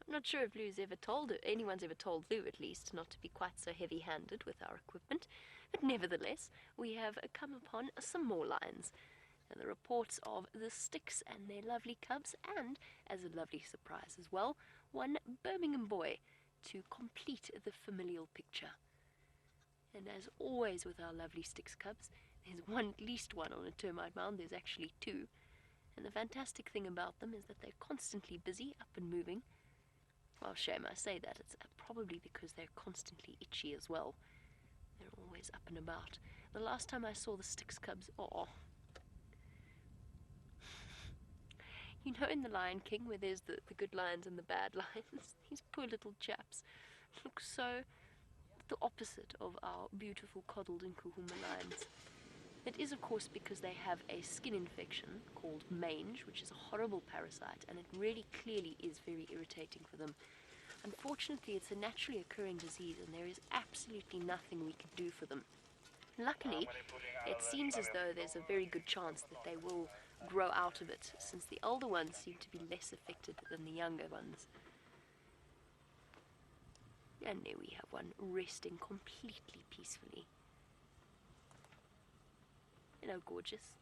I'm not sure if anyone's ever told Lou, at least, not to be quite so heavy-handed with our equipment, but nevertheless, we have come upon some more lions, and the reports of the Styx and their lovely cubs, and, as a lovely surprise as well, one Birmingham boy to complete the familial picture. And as always with our lovely Styx cubs, there's at least one on a termite mound. There's actually two. And the fantastic thing about them is that they're constantly busy, up and moving. Well, shame I say that. It's probably because they're constantly itchy as well. They're always up and about. The last time I saw the Styx cubs, you know, in The Lion King, where there's the good lions and the bad lions, these poor little chaps look so the opposite of our beautiful coddled Nkuhuma lions. It is, of course, because they have a skin infection called mange, which is a horrible parasite, and it really clearly is very irritating for them. Unfortunately, it's a naturally occurring disease, and there is absolutely nothing we can do for them. Luckily, it seems as though there's a very good chance that they will grow out of it, since the older ones seem to be less affected than the younger ones. And there we have one resting completely peacefully. Hello, gorgeous.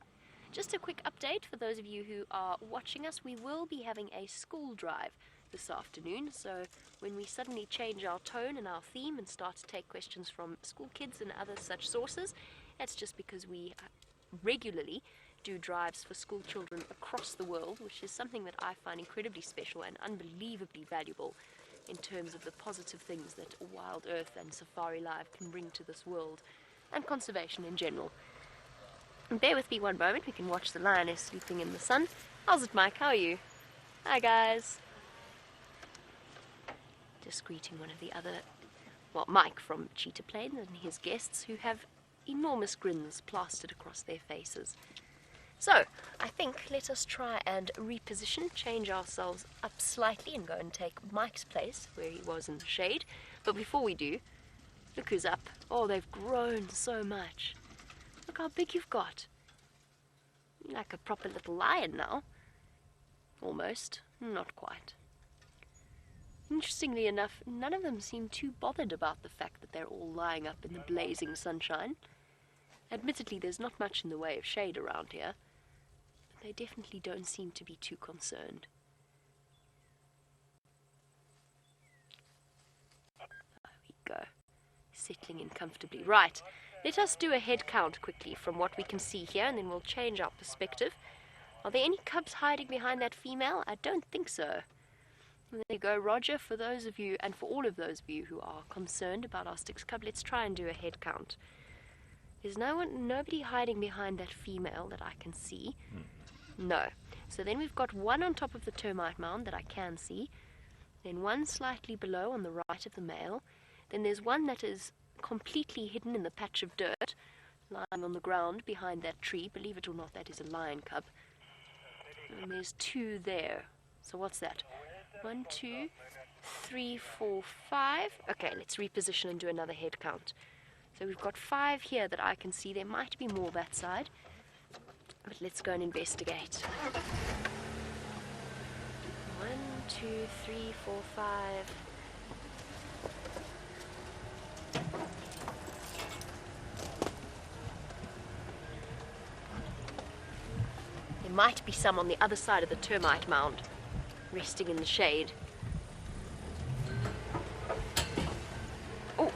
Just a quick update for those of you who are watching us. We will be having a school drive this afternoon, so when we suddenly change our tone and our theme and start to take questions from school kids and other such sources, that's just because we regularly do drives for school children across the world, which is something that I find incredibly special and unbelievably valuable in terms of the positive things that Wild Earth and Safari Live can bring to this world, and conservation in general. And bear with me one moment, we can watch the lioness sleeping in the sun. How's it, Mike? How are you? Hi, guys. Just greeting one of the other, well, Mike from Cheetah Plains and his guests, who have enormous grins plastered across their faces. So, I think let us try and reposition, change ourselves up slightly and go and take Mike's place where he was in the shade. But before we do, look who's up. Oh, they've grown so much. Look how big you've got. You're like a proper little lion now. Almost. Not quite. Interestingly enough, none of them seem too bothered about the fact that they're all lying up in the blazing sunshine. Admittedly, there's not much in the way of shade around here. They definitely don't seem to be too concerned. There we go. Settling in comfortably. Right, let us do a head count quickly from what we can see here, and then we'll change our perspective. Are there any cubs hiding behind that female? I don't think so. And there you go, Roger. For those of you, and for all of those of you who are concerned about our Styx cub, let's try and do a head count. There's nobody hiding behind that female that I can see. No. So then we've got one on top of the termite mound that I can see, then one slightly below on the right of the male, then there's one that is completely hidden in the patch of dirt lying on the ground behind that tree. Believe it or not, that is a lion cub. And there's two there. So what's that? 1, 2, 3, 4, 5. Okay, let's reposition and do another head count. So we've got 5 here that I can see. There might be more that side. But let's go and investigate. 1, 2, 3, 4, 5. There might be some on the other side of the termite mound, resting in the shade. Oh!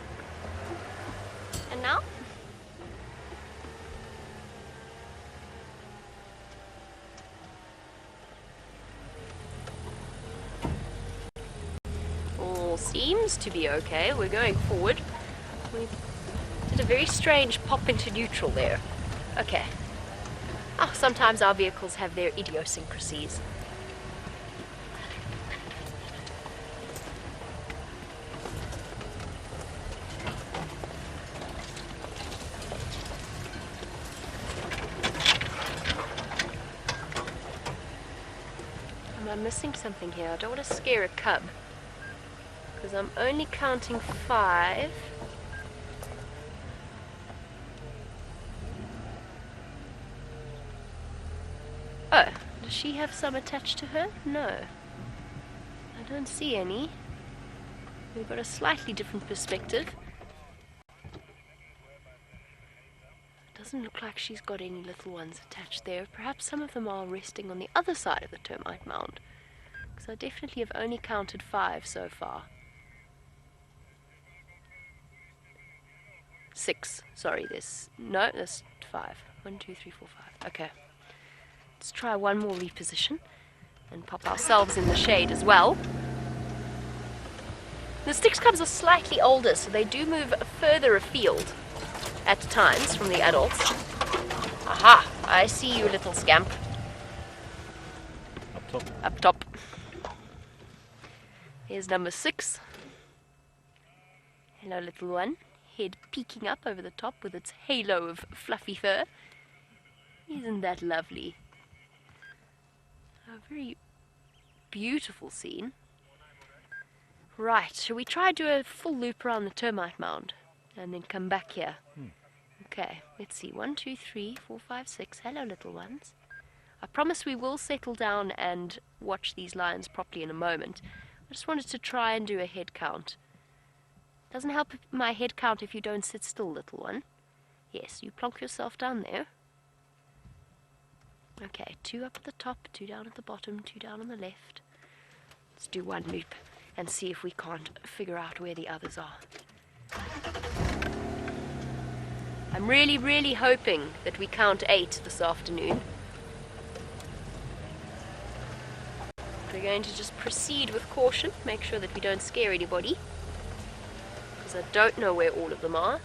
And now? Seems to be okay. We're going forward. We did a very strange pop into neutral there. Okay. Oh, sometimes our vehicles have their idiosyncrasies. Am I missing something here? I don't want to scare a cub, because I'm only counting 5. Oh, does she have some attached to her? No. I I don't see any. We've got a slightly different perspective. Doesn't look like she's got any little ones attached there. Perhaps some of them are resting on the other side of the termite mound, because I definitely have only counted 5 so far. 6. Sorry, there's 5. 1, 2, 3, 4, 5. Okay. Let's try one more reposition and pop ourselves in the shade as well. The Styx cubs are slightly older, so they do move further afield at times from the adults. Aha! I see you, little scamp. Up top. Up top. Here's number 6. Hello, little one. Head peeking up over the top with its halo of fluffy fur. Isn't that lovely? A very beautiful scene. Right, shall we try do a full loop around the termite mound and then come back here? Okay, let's see. 1, 2, 3, 4, 5, 6. Hello, little ones. I promise we will settle down and watch these lions properly in a moment. I just wanted to try and do a head count. Doesn't help my head count if you don't sit still, little one. Yes, you plonk yourself down there. Okay, 2 up at the top, 2 down at the bottom, 2 down on the left. Let's do one loop and see if we can't figure out where the others are. I'm really, really hoping that we count 8 this afternoon. We're going to just proceed with caution, make sure that we don't scare anybody, because I don't know where all of them are.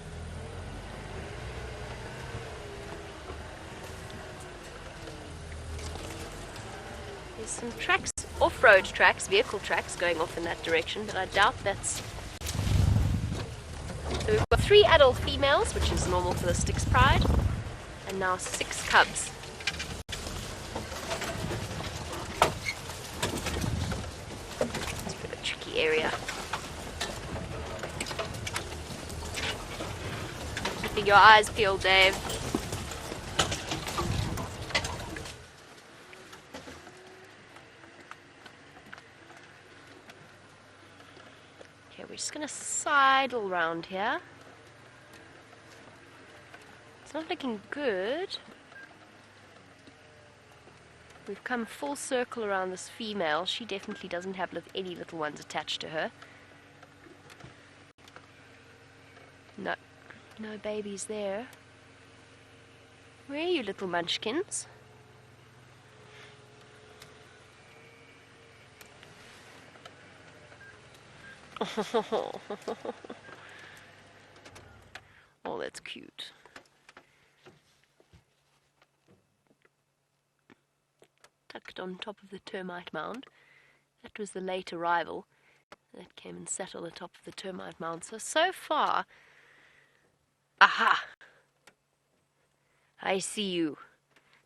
There's some tracks, off-road tracks, vehicle tracks going off in that direction, but I doubt that's... So we've got 3 adult females, which is normal for the Styx pride, and now 6 cubs. It's a bit of a tricky area. Keeping your eyes peeled, Dave. We're just going to sidle around here. It's not looking good. We've come full circle around this female. She definitely doesn't have any little ones attached to her. No, no babies there. Where are you, little munchkins? Oh, that's cute. Tucked on top of the termite mound. That was the late arrival. That came and sat on the top of the termite mound. So far... Aha! I see you.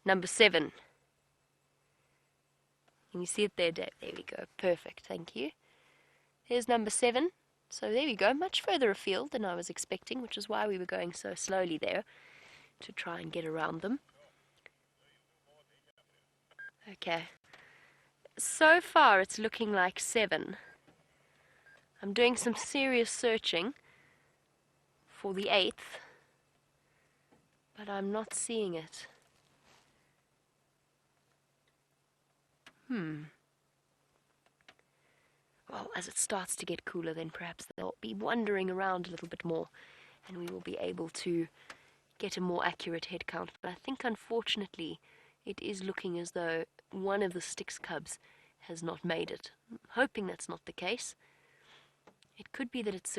Number 7. Can you see it there, Dave? There we go. Perfect. Thank you. Here's number 7. So there we go, much further afield than I was expecting, which is why we were going so slowly there, to try and get around them. Okay. So far it's looking like 7. I'm doing some serious searching for the 8th, but I'm not seeing it. Well, as it starts to get cooler, then perhaps they'll be wandering around a little bit more, and we will be able to get a more accurate head count. But I think, unfortunately, it is looking as though one of the Styx cubs has not made it. I'm hoping that's not the case. It could be that it's